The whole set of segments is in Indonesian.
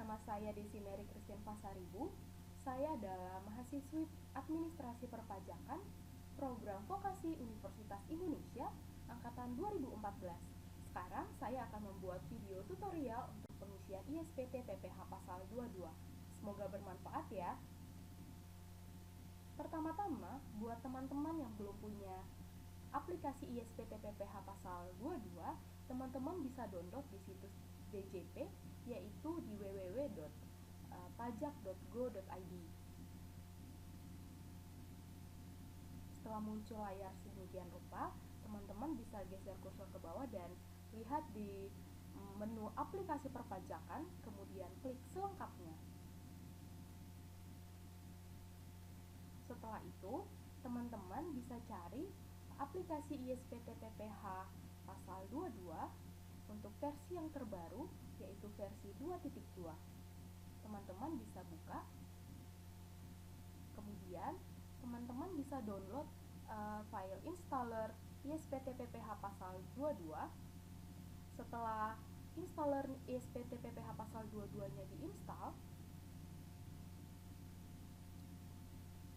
Nama saya Desi Mary Christian Pasaribu. Saya adalah mahasiswi Administrasi Perpajakan Program Vokasi Universitas Indonesia Angkatan 2014. Sekarang saya akan membuat video tutorial untuk pengisian ISPT PPH Pasal 22. Semoga bermanfaat ya. Pertama-tama, buat teman-teman yang belum punya aplikasi ISPT PPH Pasal 22, teman-teman bisa download di situs DJP, yaitu di www.pajak.go.id. Setelah muncul layar sedemikian rupa, teman-teman bisa geser kursor ke bawah dan lihat di menu aplikasi perpajakan, kemudian klik selengkapnya. Setelah itu, teman-teman bisa cari aplikasi ISPT PPH Pasal 22 untuk versi yang terbaru, yaitu versi 2.2. Teman-teman bisa buka, kemudian teman-teman bisa download file installer ISPT PPH Pasal 22. Setelah installer ISPT PPH Pasal 22-nya diinstal,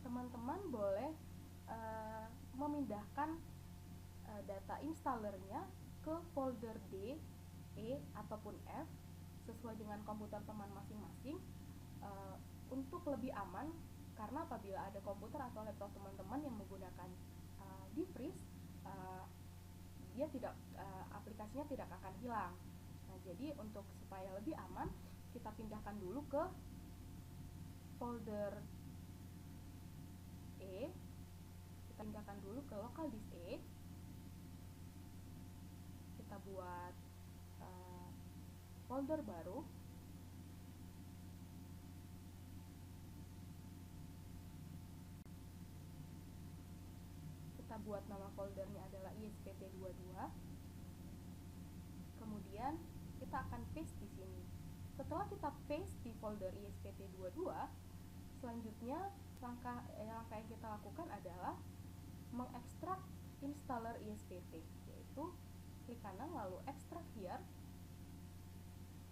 teman-teman boleh memindahkan data installernya ke folder D, E, ataupun F sesuai dengan komputer teman masing-masing untuk lebih aman, karena apabila ada komputer atau laptop teman-teman yang menggunakan defreeze, dia tidak aplikasinya tidak akan hilang. Nah, jadi untuk supaya lebih aman, kita pindahkan dulu ke folder E, kita pindahkan dulu ke local disk E, kita buat folder baru, kita buat nama foldernya adalah ISPT22. Kemudian kita akan paste di sini. Setelah kita paste di folder ISPT22, selanjutnya langkah yang kita lakukan adalah mengekstrak installer ISPT, yaitu klik kanan lalu extract here.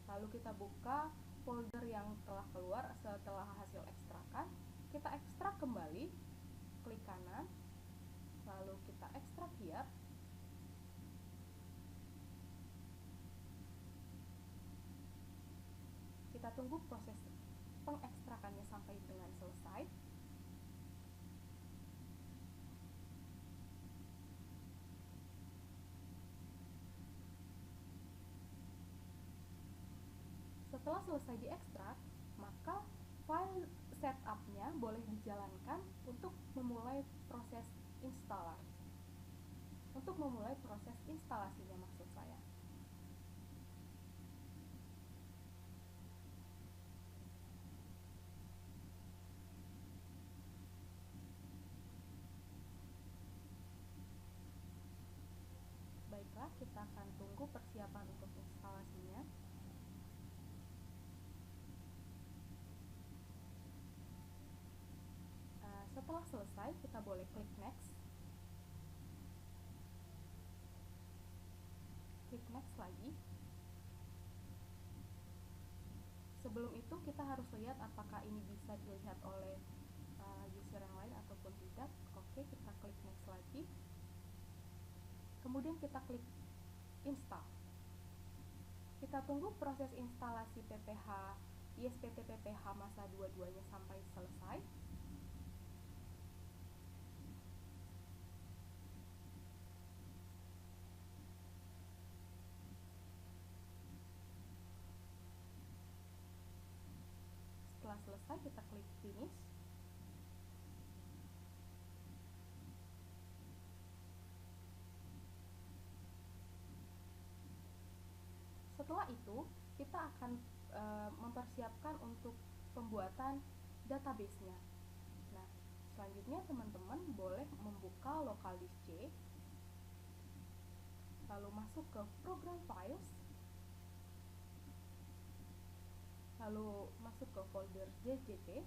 Lalu kita buka folder yang telah keluar setelah hasil ekstrakan, kita ekstrak kembali, klik kanan, lalu kita ekstrak here. Kita tunggu proses pengekstrakannya sampai dengan selesai. Setelah selesai diekstrak, maka file setup-nya boleh dijalankan untuk memulai proses installer. Untuk memulai proses instalasinya maksud saya. Baiklah, kita akan tunggu persiapan untuk instalasinya. Setelah selesai, kita boleh klik next. Klik next lagi. Sebelum itu kita harus lihat apakah ini bisa dilihat oleh user yang lain ataupun tidak. Oke, kita klik next lagi. Kemudian kita klik install. Kita tunggu proses instalasi PPH ISPT PPH masa 22-nya sampai selesai. Setelah selesai, kita klik finish. Setelah itu, kita akan mempersiapkan untuk pembuatan database-nya. Nah, selanjutnya teman-teman boleh membuka local disk C, lalu masuk ke program files, lalu masuk ke folder DJP,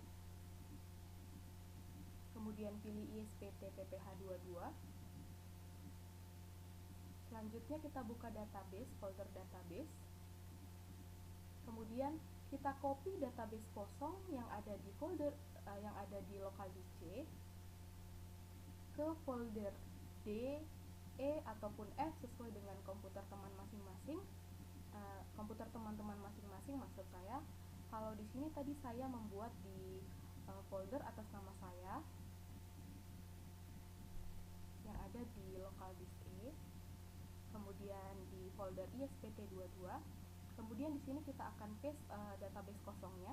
kemudian pilih ISPT PPH 22. Selanjutnya kita buka database, folder database, kemudian kita copy database kosong yang ada di folder yang ada di lokal disk C ke folder D, E ataupun F sesuai dengan komputer teman masing-masing. Komputer teman-teman masing-masing maksud saya. Kalau di sini tadi saya membuat di folder atas nama saya yang ada di lokal disk E, kemudian di folder ISPT22. Kemudian di sini kita akan paste database kosongnya.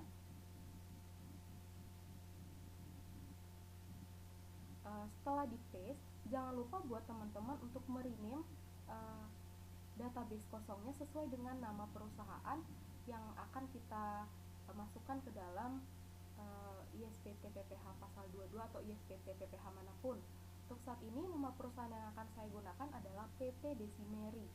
Setelah di paste, jangan lupa buat teman-teman untuk merename database kosongnya sesuai dengan nama perusahaan yang akan kita masukkan ke dalam ISPT PPH pasal 22 atau ISPT PPH manapun. Untuk saat ini nama perusahaan yang akan saya gunakan adalah PT Desimeri.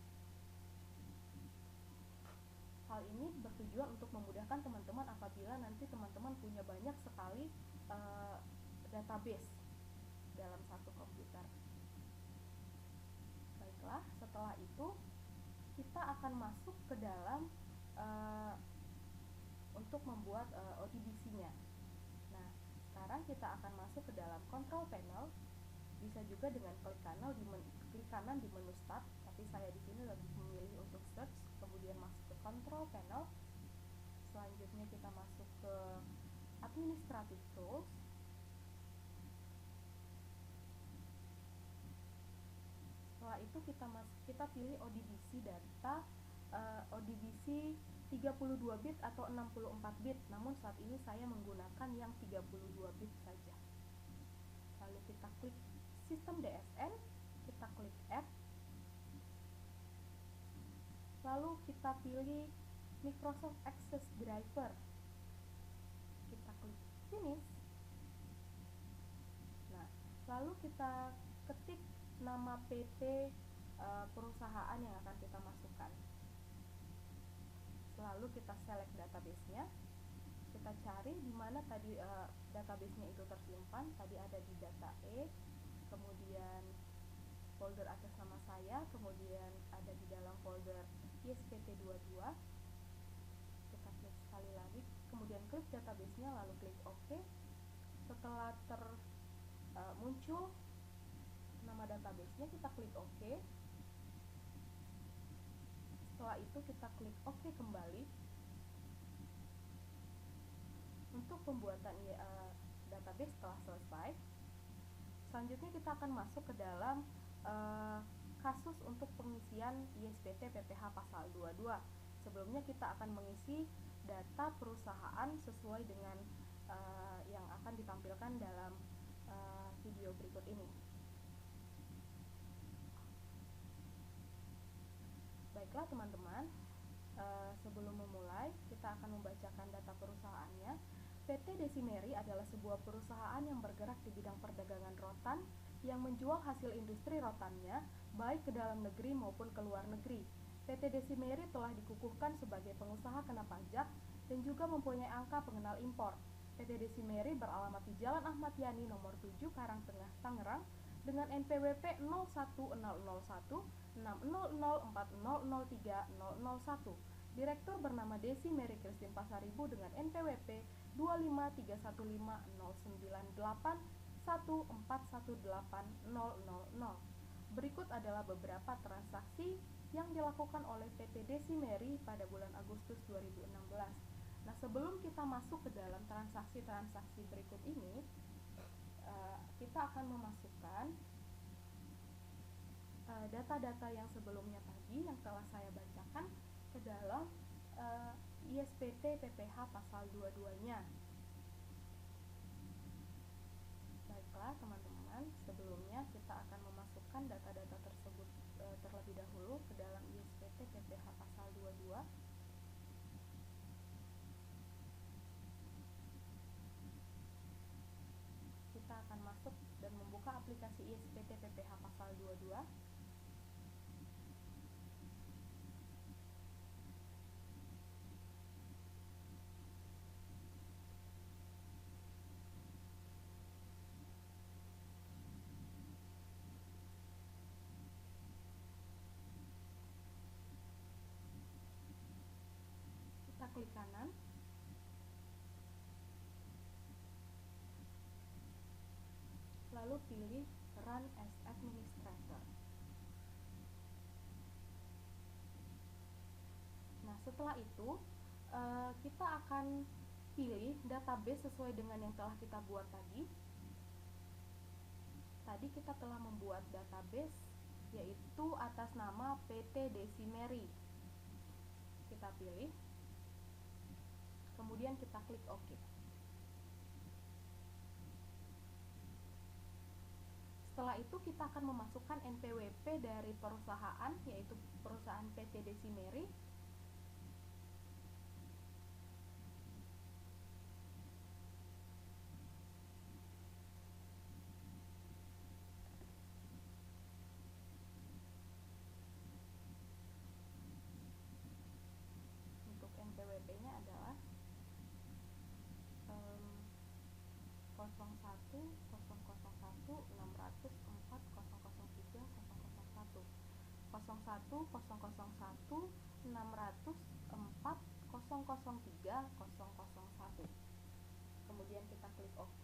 Hal ini bertujuan untuk memudahkan teman-teman apabila nanti teman-teman punya banyak sekali database dalam satu komputer. Baiklah, setelah itu kita akan masuk ke dalam untuk membuat ODBC-nya. Nah, sekarang kita akan masuk ke dalam control panel. Bisa juga dengan klik kanan di menu start, tapi saya di sini lebih memilih untuk search, kemudian masuk ke control panel. Selanjutnya kita masuk ke administrative tools. Setelah itu kita pilih ODBC data, ODBC 32 bit atau 64 bit, namun saat ini saya menggunakan yang 32 bit saja. Lalu kita klik sistem DSN, kita klik add, lalu kita pilih Microsoft Access Driver, kita klik finish. Nah, lalu kita ketik nama PT perusahaan yang akan kita masukkan. Lalu kita select database-nya, kita cari di mana tadi database-nya itu tersimpan. Tadi ada di data E, kemudian folder atas nama saya, kemudian ada di dalam folder ISPT22. Kita klik sekali lagi, kemudian klik database-nya, lalu klik OK. Setelah muncul nama database-nya, kita klik OK. Setelah itu kita klik OK kembali. Untuk pembuatan database telah selesai. Selanjutnya kita akan masuk ke dalam kasus untuk pengisian ISPT PPH pasal 22. Sebelumnya kita akan mengisi data perusahaan sesuai dengan yang akan ditampilkan dalam video berikut ini. Baiklah teman-teman, sebelum memulai kita akan membacakan data perusahaannya. PT Desimeri adalah sebuah perusahaan yang bergerak di bidang perdagangan rotan yang menjual hasil industri rotannya baik ke dalam negeri maupun ke luar negeri. PT Desimeri telah dikukuhkan sebagai pengusaha kena pajak dan juga mempunyai angka pengenal impor. PT Desimeri beralamat di Jalan Ahmad Yani nomor 7 Karangtengah, Tangerang dengan NPWP 0100160040030001. Direktur bernama Desi Mary Christine Pasaribu dengan NPWP 253150981418000. Berikut adalah beberapa transaksi yang dilakukan oleh PT Desi Mary pada bulan Agustus 2016. Nah, sebelum kita masuk ke dalam transaksi-transaksi berikut ini, kita akan memasukkan data-data yang sebelumnya tadi yang telah saya bacakan ke dalam ISPT PPH pasal 22-nya. Baiklah teman-teman, sebelumnya kita akan memasukkan data-data tersebut terlebih dahulu ke dalam ISPT PPH pasal 22. Kita akan masuk dan membuka aplikasi ISPT PPH pasal 22. Kita klik kanan, lalu pilih Run as Administrator. Nah, setelah itu kita akan pilih database sesuai dengan yang telah kita buat tadi. Tadi kita telah membuat database yaitu atas nama PT Decimary. Kita pilih, kemudian kita klik OK. Setelah itu kita akan memasukkan NPWP dari perusahaan, yaitu perusahaan PT Decimary. Untuk NPWP-nya adalah 01 Kemudian kita klik OK.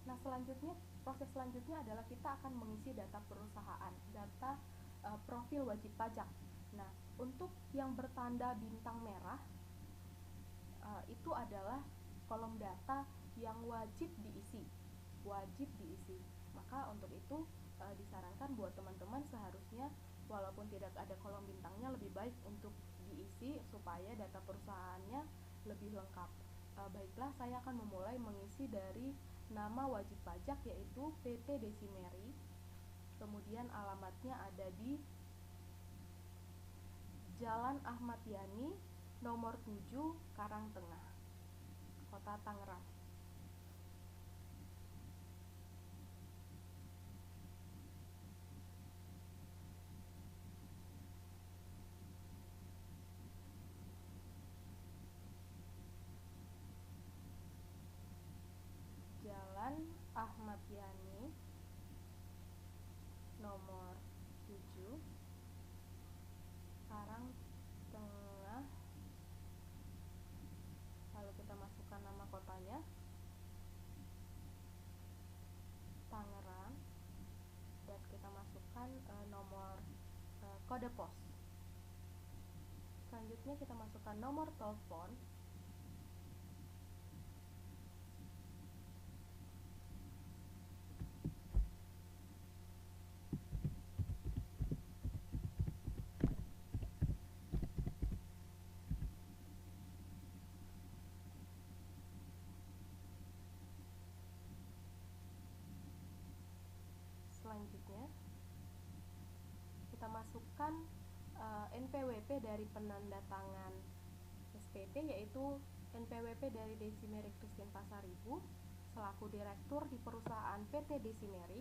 Nah, proses selanjutnya adalah kita akan mengisi data perusahaan, data profil wajib pajak. Nah, untuk yang bertanda bintang merah itu adalah kolom data yang wajib diisi. Maka untuk itu disarankan buat teman-teman seharusnya walaupun tidak ada kolom bintangnya lebih baik untuk diisi supaya data perusahaannya lebih lengkap. Baiklah, saya akan memulai mengisi dari nama wajib pajak yaitu PT Decimary. Kemudian alamatnya ada di Jalan Ahmad Yani, nomor 7, Karangtengah, Kota Tangerang. Jalan Ahmad Yani, nomor 7, Karangtengah. Lalu kita masukkan nama kotanya, Tangerang, dan kita masukkan nomor kode pos. Selanjutnya kita masukkan nomor telepon. Selanjutnya kita masukkan NPWP dari penanda tangan SPT, yaitu NPWP dari Decimary Christine Pasaribu selaku direktur di perusahaan PT Decimary.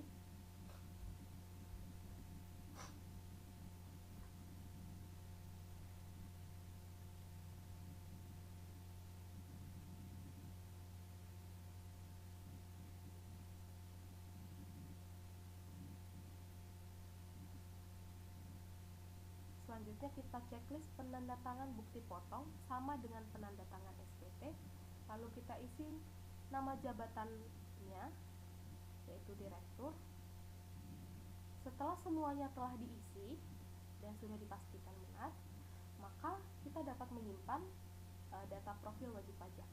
Selanjutnya kita checklist penanda tangan bukti potong sama dengan penanda tangan SPT. Lalu kita isi nama jabatannya yaitu direktur. Setelah semuanya telah diisi dan sudah dipastikan benar, maka kita dapat menyimpan data profil wajib pajak.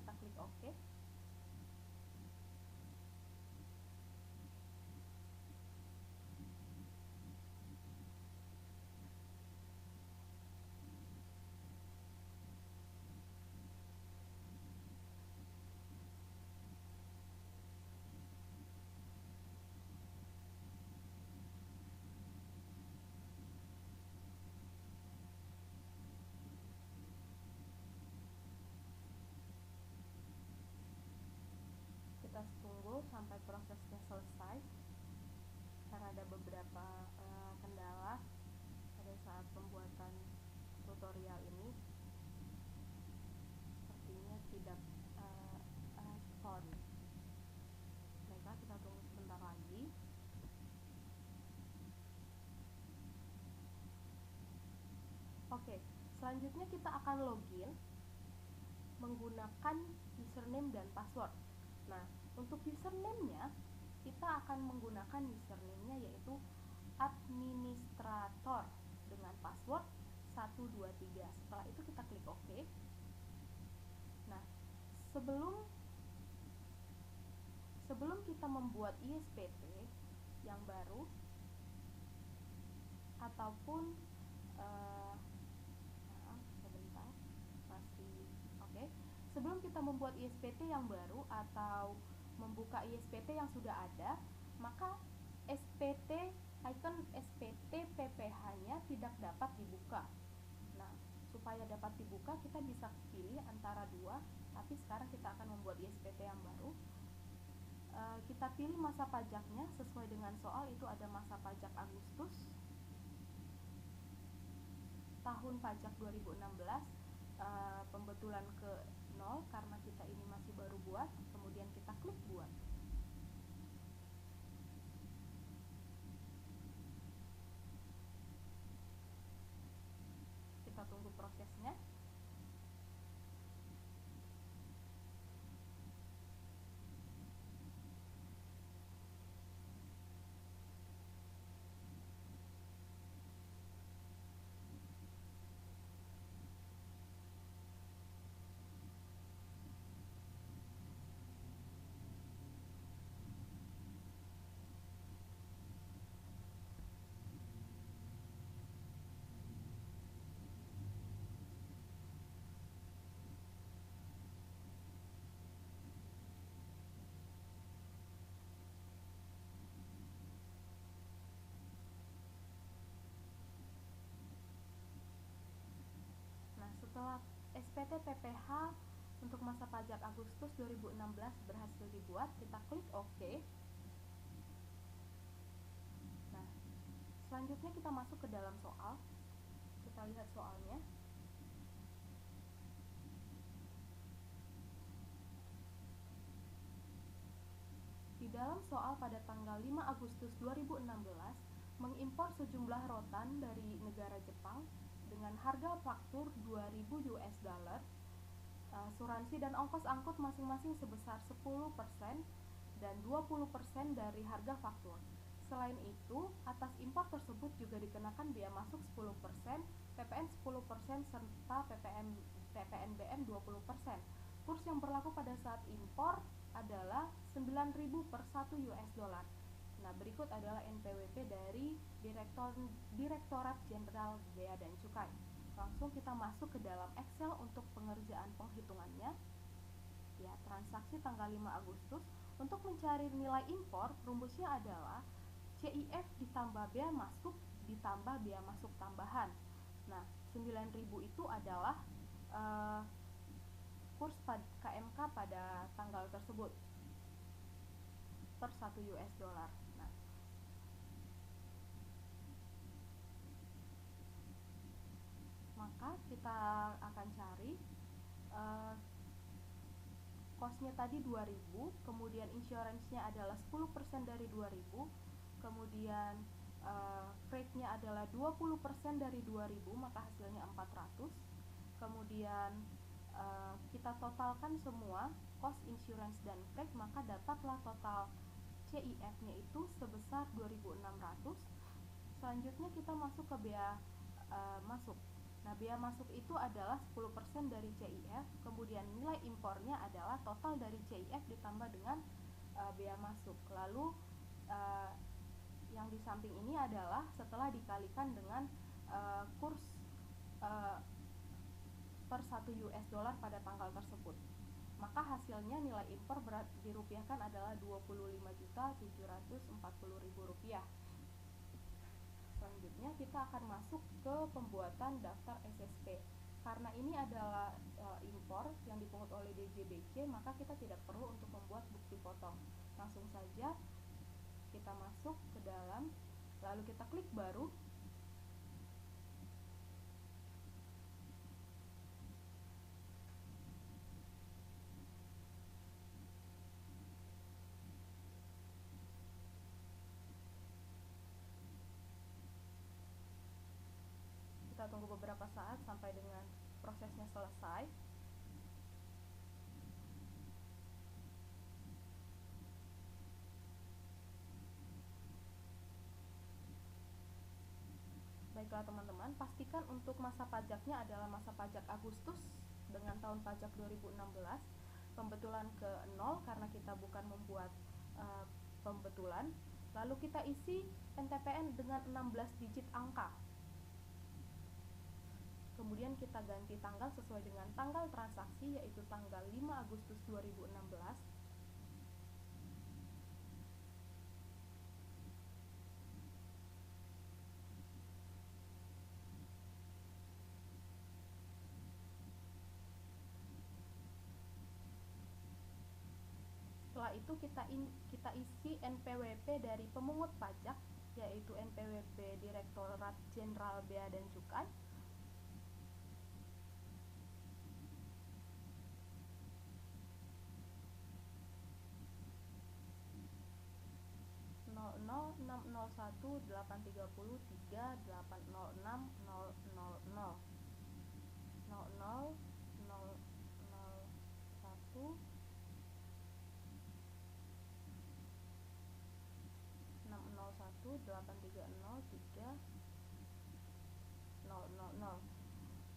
Kita klik OK. Kita tunggu sampai prosesnya selesai karena ada beberapa kendala pada saat pembuatan tutorial ini, sepertinya tidak respon. Baiklah, kita tunggu sebentar lagi. Oke, Selanjutnya kita akan login menggunakan username dan password. Nah, untuk username-nya kita akan menggunakan username-nya yaitu administrator dengan password 123. Setelah itu kita klik OK. Nah, sebelum kita membuat ISPT yang baru ataupun sebentar, masih oke. Sebelum kita membuat ISPT yang baru atau membuka ISPT yang sudah ada, maka icon SPT PPH-nya tidak dapat dibuka. Nah, supaya dapat dibuka kita bisa pilih antara dua, tapi sekarang kita akan membuat ISPT yang baru. Kita pilih masa pajaknya sesuai dengan soal, itu ada masa pajak Agustus, tahun pajak 2016, pembetulan ke 0 karena kita ini masih baru buat, kemudian kita klik buat. Kita tunggu prosesnya. Nah, setelah SPT PPH untuk masa pajak Agustus 2016 berhasil dibuat, kita klik OK. Nah, selanjutnya kita masuk ke dalam soal. Kita lihat soalnya. Di dalam soal pada tanggal 5 Agustus 2016, mengimpor sejumlah rotan dari negara Jepang dengan harga faktur 2.000 US dollar, asuransi dan ongkos angkut masing-masing sebesar 10% dan 20% dari harga faktur. Selain itu, atas impor tersebut juga dikenakan biaya masuk 10%, PPN 10%, serta PPNBM 20%. Kurs yang berlaku pada saat impor adalah 9.000 per 1 US dollar. Nah, berikut adalah NPWP dari Direktorat Jenderal Bea dan Cukai. Langsung kita masuk ke dalam Excel untuk pengerjaan penghitungannya. Ya, transaksi tanggal 5 Agustus. Untuk mencari nilai impor, rumusnya adalah CIF ditambah bea masuk ditambah bea masuk tambahan. Nah, 9.000 itu adalah kurs KMK pada tanggal tersebut per 1 US dollar. Nah, maka kita akan cari cost-nya tadi 2.000, kemudian insurance-nya adalah 10% dari 2.000, kemudian freight-nya adalah 20% dari 2.000, maka hasilnya 400. Kemudian kita totalkan semua cost, insurance, dan freight, maka dapatlah total CIF-nya itu sebesar 2.600. Selanjutnya kita masuk ke bea masuk. Nah, bea masuk itu adalah 10% dari CIF, kemudian nilai impornya adalah total dari CIF ditambah dengan bea masuk. Lalu yang di samping ini adalah setelah dikalikan dengan kurs per 1 US dollar pada tanggal tersebut. Maka hasilnya nilai impor dirupiahkan adalah Rp25.740.000. Selanjutnya kita akan masuk ke pembuatan daftar SSP. Karena ini adalah impor yang dipungut oleh DJBC, maka kita tidak perlu untuk membuat bukti potong. Langsung saja kita masuk ke dalam, lalu kita klik baru. Kita kita tunggu beberapa saat sampai dengan prosesnya selesai. Baiklah teman-teman, pastikan untuk masa pajaknya adalah masa pajak Agustus dengan tahun pajak 2016. Pembetulan ke 0 karena kita bukan membuat pembetulan. Lalu kita isi NTPN dengan 16 digit angka. Kemudian kita ganti tanggal sesuai dengan tanggal transaksi, yaitu tanggal 5 Agustus 2016. Setelah itu kita isi NPWP dari pemungut pajak, yaitu NPWP Direktorat Jenderal Bea dan Cukai.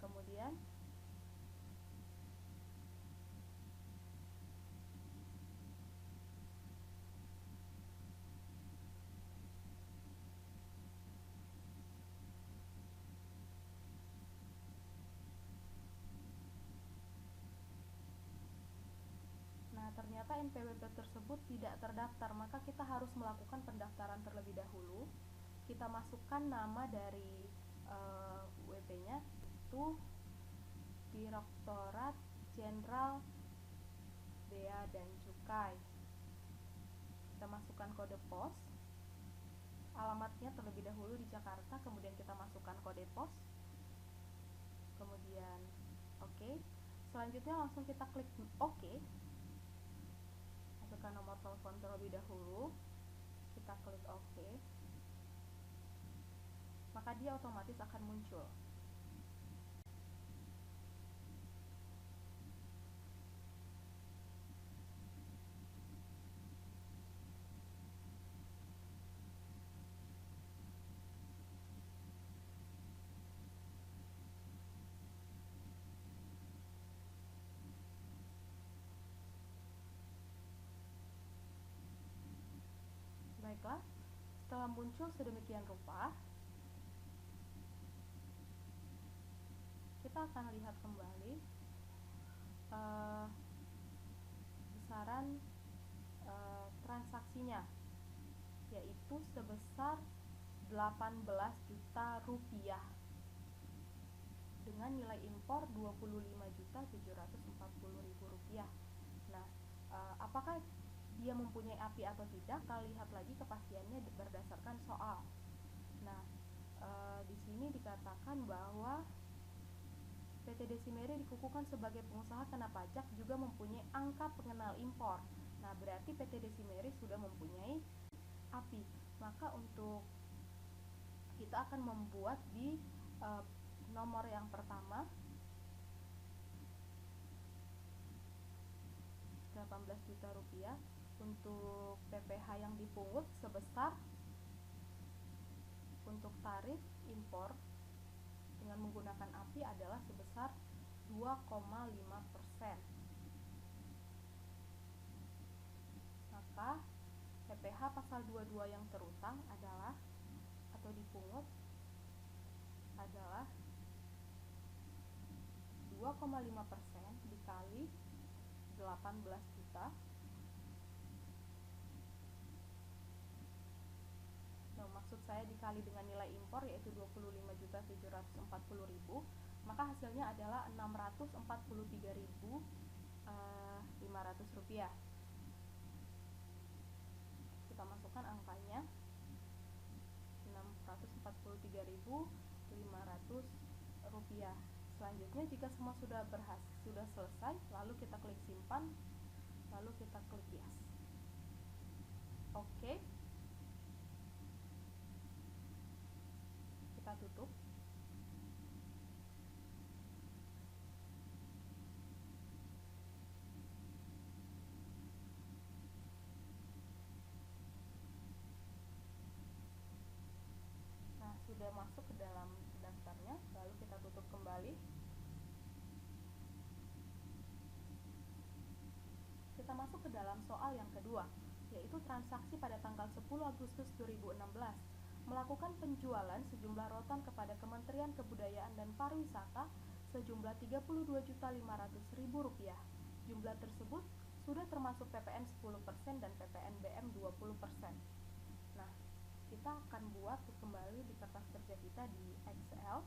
Kemudian ternyata NPWP tersebut tidak terdaftar, maka kita harus melakukan pendaftaran terlebih dahulu. Kita masukkan nama dari WP-nya, itu Direktorat Jenderal Bea dan Cukai. Kita masukkan kode pos, alamatnya terlebih dahulu di Jakarta, kemudian kita masukkan kode pos, kemudian oke. Selanjutnya langsung kita klik oke. Masukkan nomor telepon terlebih dahulu, kita klik oke, maka dia otomatis akan muncul. Baiklah, setelah muncul sedemikian rupa, kita akan lihat kembali besaran transaksinya, yaitu sebesar 18 juta rupiah dengan nilai impor 25.740.000 rupiah. Nah, apakah dia mempunyai API atau tidak? Kita lihat lagi kepastiannya berdasarkan soal. Nah, di sini dikatakan bahwa PT Desimeri dikukuhkan sebagai pengusaha kena pajak juga mempunyai angka pengenal impor. Nah, berarti PT Desimeri sudah mempunyai API. Maka untuk kita akan membuat di nomor yang pertama 18 juta rupiah untuk PPh yang dipungut sebesar untuk tarif impor dengan menggunakan API adalah sebesar 2,5%. Maka PPh pasal 22 yang terutang adalah atau dipungut adalah 2,5% dikali 18 juta. Nah, maksud saya dikali dengan nilai impor yaitu 25.740.000, maka hasilnya adalah 643.500 rupiah. Kita masukkan angkanya 643.500 rupiah. Selanjutnya jika semua sudah selesai, lalu kita klik simpan, lalu kita klik yes. Oke. Kita tutup. sudah masuk ke dalam daftarnya, lalu kita tutup kembali. Kita masuk ke dalam soal yang kedua, yaitu transaksi pada tanggal 10 Agustus 2016 melakukan penjualan sejumlah rotan kepada Kementerian Kebudayaan dan Pariwisata sejumlah Rp32.500.000. Jumlah tersebut sudah termasuk PPN 10% dan PPNBM 20%. Nah, kita akan buat kembali di kertas kerja kita di Excel.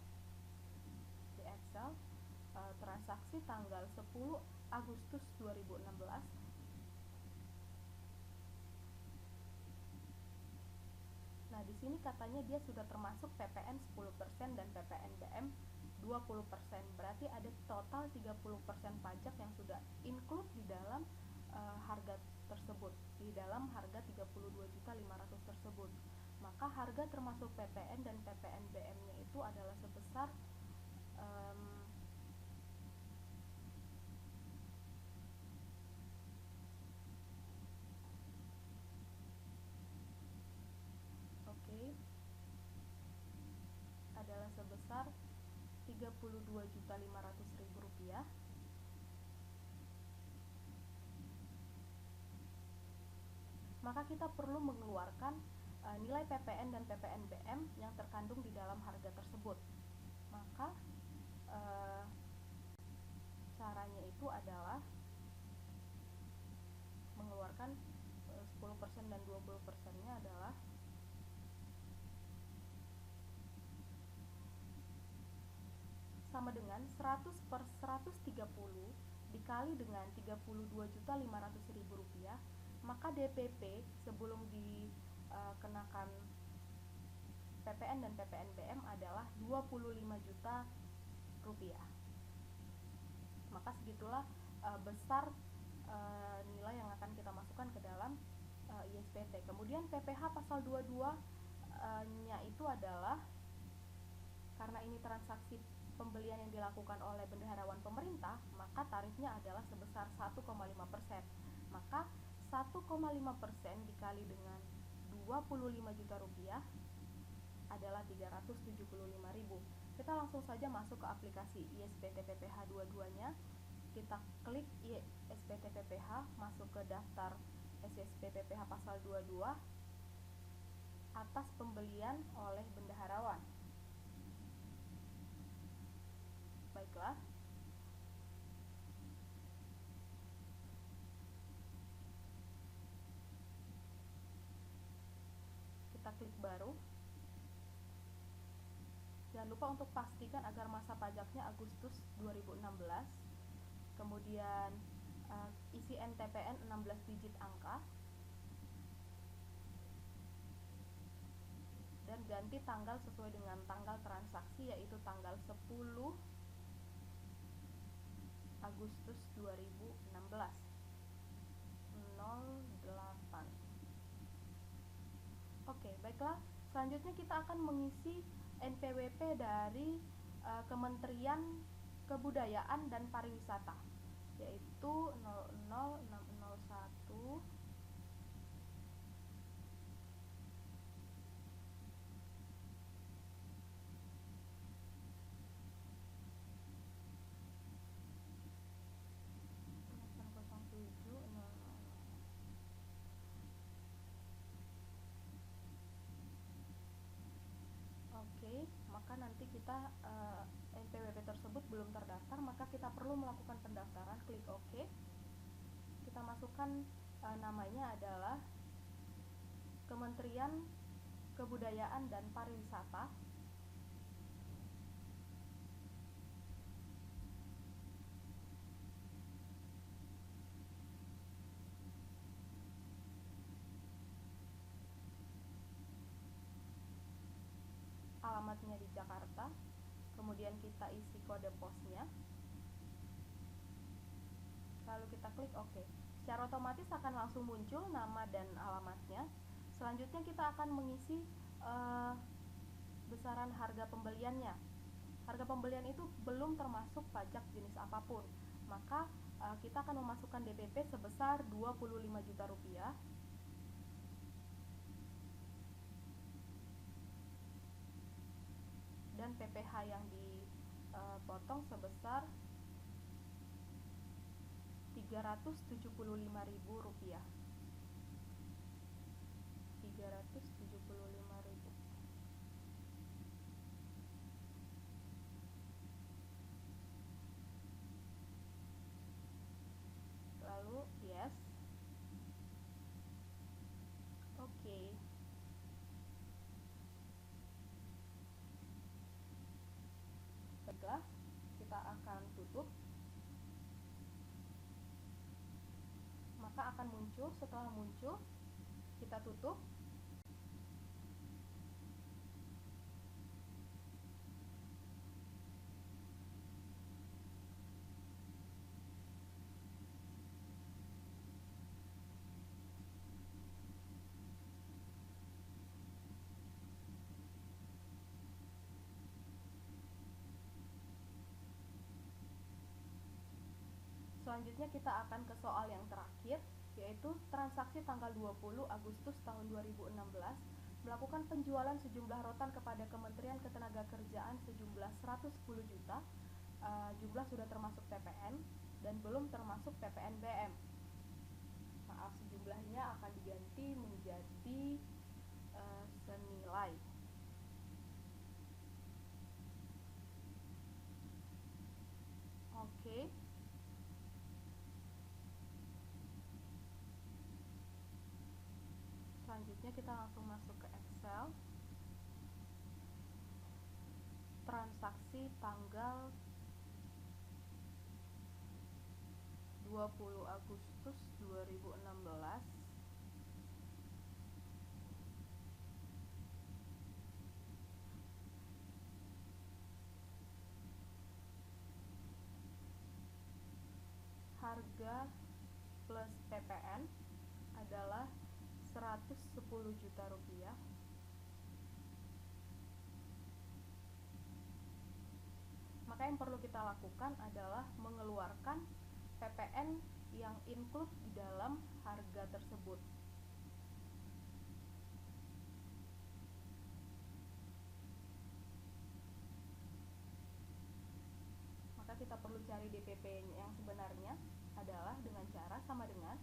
Transaksi tanggal 10 Agustus 2016. Nah, di sini katanya dia sudah termasuk PPN 10% dan PPNBM 20%. Berarti ada total 30% pajak yang sudah include di dalam harga tersebut, di dalam harga 32.500 tersebut. Maka harga termasuk PPN dan PPNBM-nya itu adalah sebesar adalah sebesar Rp32.500.000. Maka kita perlu mengeluarkan nilai PPN dan PPNBM yang terkandung di dalam harga tersebut. Maka caranya itu adalah mengeluarkan 10% dan 20%-nya adalah sama dengan 100 per 130 dikali dengan Rp32.500.000, maka DPP sebelum dikenakan PPN dan PPNBM adalah Rp25 juta. Maka segitulah besar nilai yang akan kita masukkan ke dalam ISPT. Kemudian PPh pasal 22 nya itu adalah, karena ini transaksi pembelian yang dilakukan oleh bendaharawan pemerintah, maka tarifnya adalah sebesar 1,5%. Maka 1,5% dikali dengan Rp25 juta adalah Rp375.000. Kita langsung saja masuk ke aplikasi ISPT PPh 22-nya. Kita klik ISPT PPh, masuk ke daftar SSP PPh pasal 22 atas pembelian oleh bendaharawan. Baiklah, kita klik baru. Jangan lupa untuk pastikan agar masa pajaknya Agustus 2016. Kemudian isi NTPN 16 digit angka dan ganti tanggal sesuai dengan tanggal transaksi, yaitu tanggal 10 Agustus 2016 08. Oke, baiklah. Selanjutnya kita akan mengisi NPWP dari Kementerian Kebudayaan dan Pariwisata, yaitu 00601 Oke, maka nanti kita NPWP tersebut belum terdaftar, maka kita perlu melakukan pendaftaran. Klik OK. Kita masukkan namanya adalah Kementerian Kebudayaan dan Pariwisata. Alamatnya di Jakarta. Kemudian kita isi kode posnya, lalu kita klik OK. Secara otomatis akan langsung muncul nama dan alamatnya. Selanjutnya kita akan mengisi besaran harga pembeliannya. Harga pembelian itu belum termasuk pajak jenis apapun, maka kita akan memasukkan DPP sebesar Rp25 juta. dengan PPh yang dipotong sebesar Rp375.000. Rp375.000. Lalu yes. Oke. Baiklah, kita akan tutup. Maka akan muncul, setelah muncul kita tutup. Selanjutnya kita akan ke soal yang terakhir, yaitu transaksi tanggal 20 Agustus tahun 2016 melakukan penjualan sejumlah rotan kepada Kementerian Ketenagakerjaan sejumlah 110 juta. Jumlah sudah termasuk PPN dan belum termasuk PPNBM. Maaf, sejumlahnya akan diganti menjadi senilai. Oke. Selanjutnya kita langsung masuk ke Excel. Transaksi tanggal 20 Agustus 2016. Harga plus PPN adalah Rp110 juta. Maka yang perlu kita lakukan adalah mengeluarkan PPN yang include di dalam harga tersebut. Maka kita perlu cari DPP yang sebenarnya adalah dengan cara sama dengan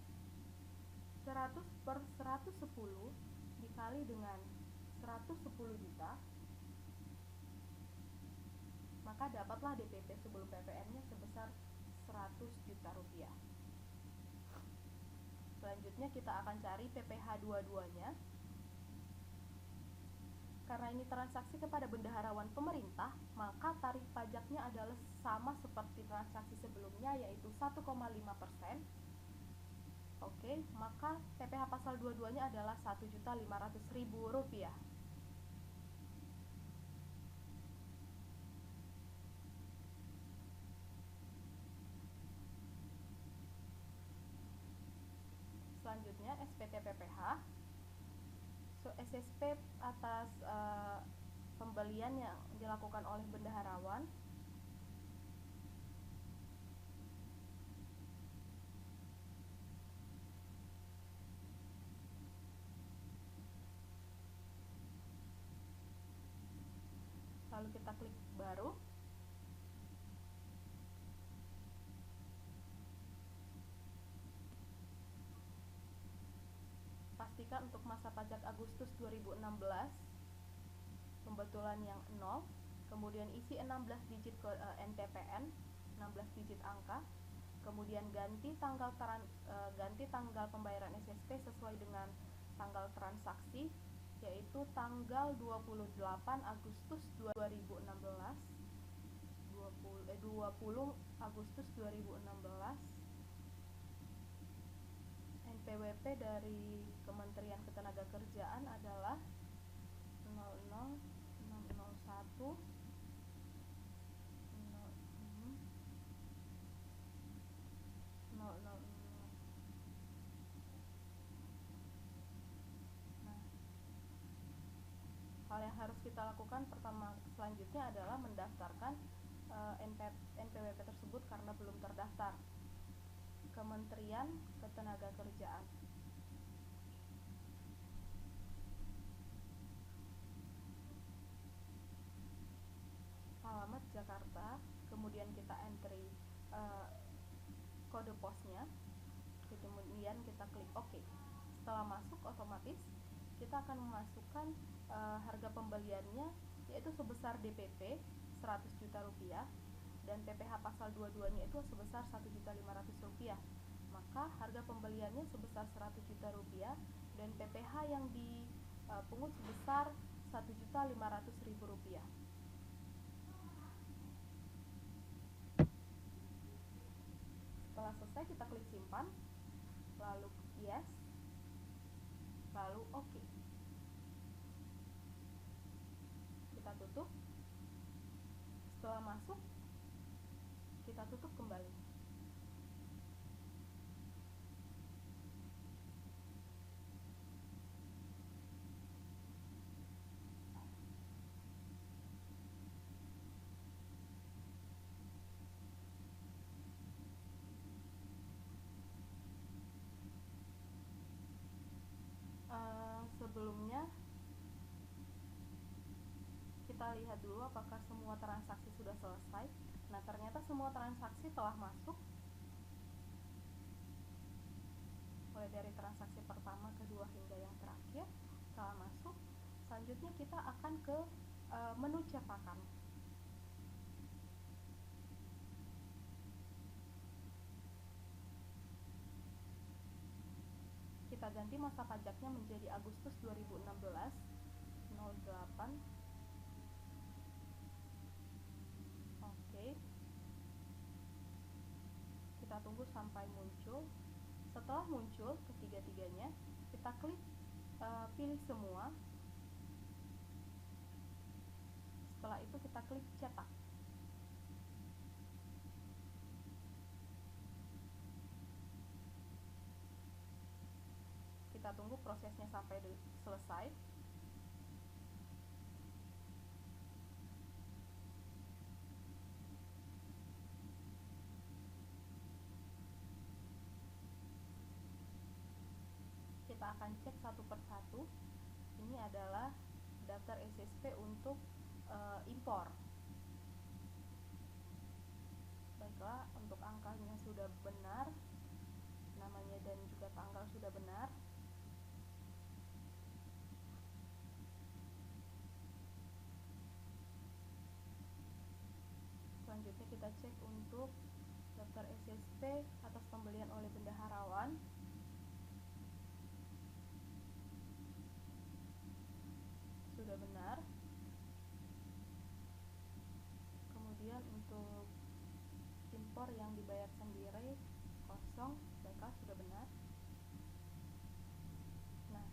100 per 110 dikali dengan 110 juta, maka dapatlah DPP sebelum PPN-nya sebesar Rp100 juta. Selanjutnya kita akan cari PPh dua-duanya. Karena ini transaksi kepada bendaharawan pemerintah, maka tarif pajaknya adalah sama seperti transaksi sebelumnya, yaitu 1,5%. Oke, maka PPh pasal dua-duanya adalah Rp1.500.000. Selanjutnya SPT PPh. SSP atas pembelian yang dilakukan oleh bendaharawan. Lalu kita klik baru. Pastikan untuk masa pajak Agustus 2016 pembetulan yang 0, kemudian isi 16 digit NPPN, 16 digit angka, kemudian ganti tanggal pembayaran SSP sesuai dengan tanggal transaksi, yaitu tanggal 28 Agustus 2016. 20 Agustus 2016. NPWP dari Kementerian Ketenagakerjaan adalah 00601 000. Nah, hal yang harus kita lakukan selanjutnya adalah mendaftarkan NPWP tersebut karena belum terdaftar. Kementerian Ketenagakerjaan. kemudian kita entry kode posnya, kemudian kita klik OK. Setelah masuk, otomatis kita akan memasukkan harga pembeliannya, yaitu sebesar DPP 100 juta rupiah dan PPh pasal 22-nya itu sebesar 1.500.000 rupiah. Maka harga pembeliannya sebesar 100 juta rupiah dan PPh yang dipungut sebesar 1.500.000 rupiah. Setelah selesai, kita klik simpan, lalu yes, lalu OK. Kita tutup. Setelah masuk, kita tutup kembali. Sebelumnya kita lihat dulu apakah semua transaksi sudah selesai. Nah, ternyata semua transaksi telah masuk, mulai dari transaksi pertama, kedua, hingga yang terakhir telah masuk. Selanjutnya kita akan ke menu cetakan. Kita ganti masa pajaknya menjadi Agustus 2016 08. Oke. Kita tunggu sampai muncul. Setelah muncul ketiga-tiganya, kita klik pilih semua. Setelah itu kita klik cetak. Kita tunggu prosesnya sampai selesai. Kita akan cek satu persatu. Ini adalah daftar SSP untuk impor. Baiklah, untuk angkanya sudah benar, namanya dan juga tanggal sudah benar. Selanjutnya kita cek untuk daftar SSP atas pembelian oleh bendaharawan. Sudah benar. Kemudian untuk impor yang dibayar sendiri kosong, baiklah, sudah benar. Nah,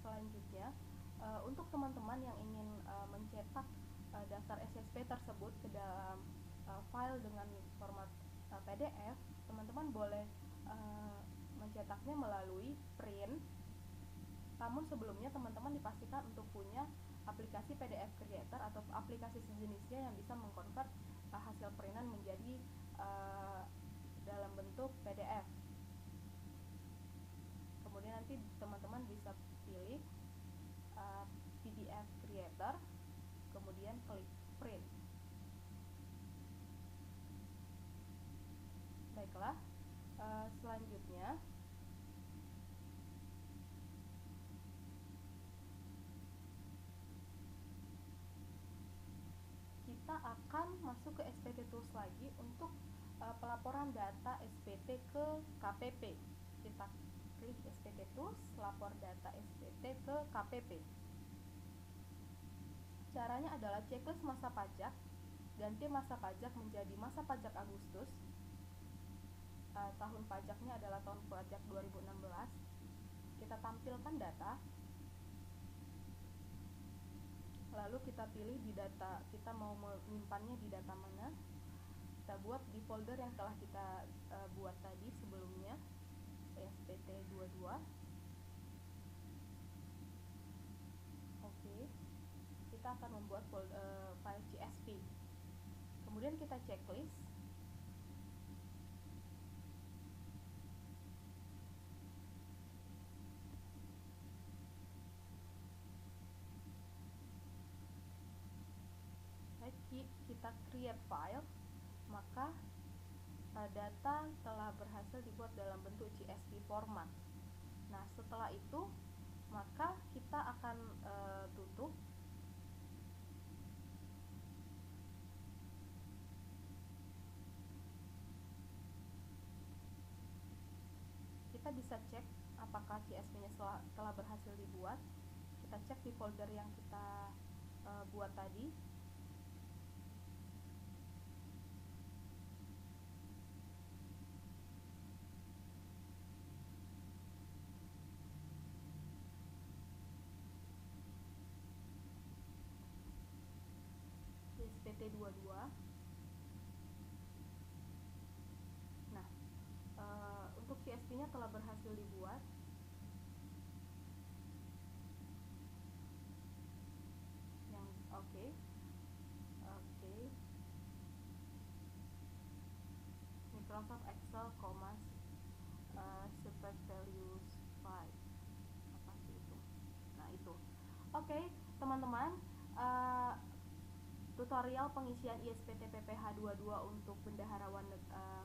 selanjutnya untuk teman-teman yang ingin mencetak daftar SSP tersebut ke dalam file dengan format PDF, teman-teman boleh mencetaknya melalui print. Namun sebelumnya teman-teman dipastikan untuk punya aplikasi PDF Creator atau aplikasi sejenisnya yang bisa mengkonvert hasil printan menjadi dalam bentuk PDF. Kemudian nanti teman-teman bisa pilih PDF Creator, kemudian klik print. Baiklah, selanjutnya kita akan masuk ke SPT Tools lagi untuk pelaporan data SPT ke KPP. Kita klik SPT Tools, lapor data SPT ke KPP. Caranya adalah checklist masa pajak, ganti masa pajak menjadi masa pajak Agustus. Tahun pajaknya adalah tahun pajak 2016. Kita tampilkan data, lalu kita pilih di data, kita mau menyimpannya di data mana. Kita buat di folder yang telah kita buat tadi sebelumnya, SPT 22. Oke. Kita akan membuat file CSV. Kemudian kita checklist. Kita create file, maka apakah data telah berhasil dibuat dalam bentuk CSV format. Nah, setelah itu maka kita akan tutup. Kita bisa cek apakah CSV-nya telah berhasil dibuat. Kita cek di folder yang kita buat tadi. ISPT22. Nah, untuk CSV-nya telah berhasil dibuat. Yang oke. Microsoft Excel, Super Values File. Apa sih itu? Nah, itu. Oke, teman-teman, tutorial pengisian ISPT PPH 22 untuk bendaharawan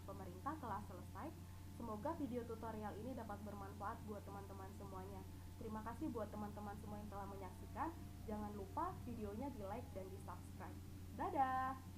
pemerintah telah selesai. Semoga video tutorial ini dapat bermanfaat buat teman-teman semuanya. Terima kasih buat teman-teman semua yang telah menyaksikan. Jangan lupa videonya di like dan di subscribe. Dadah!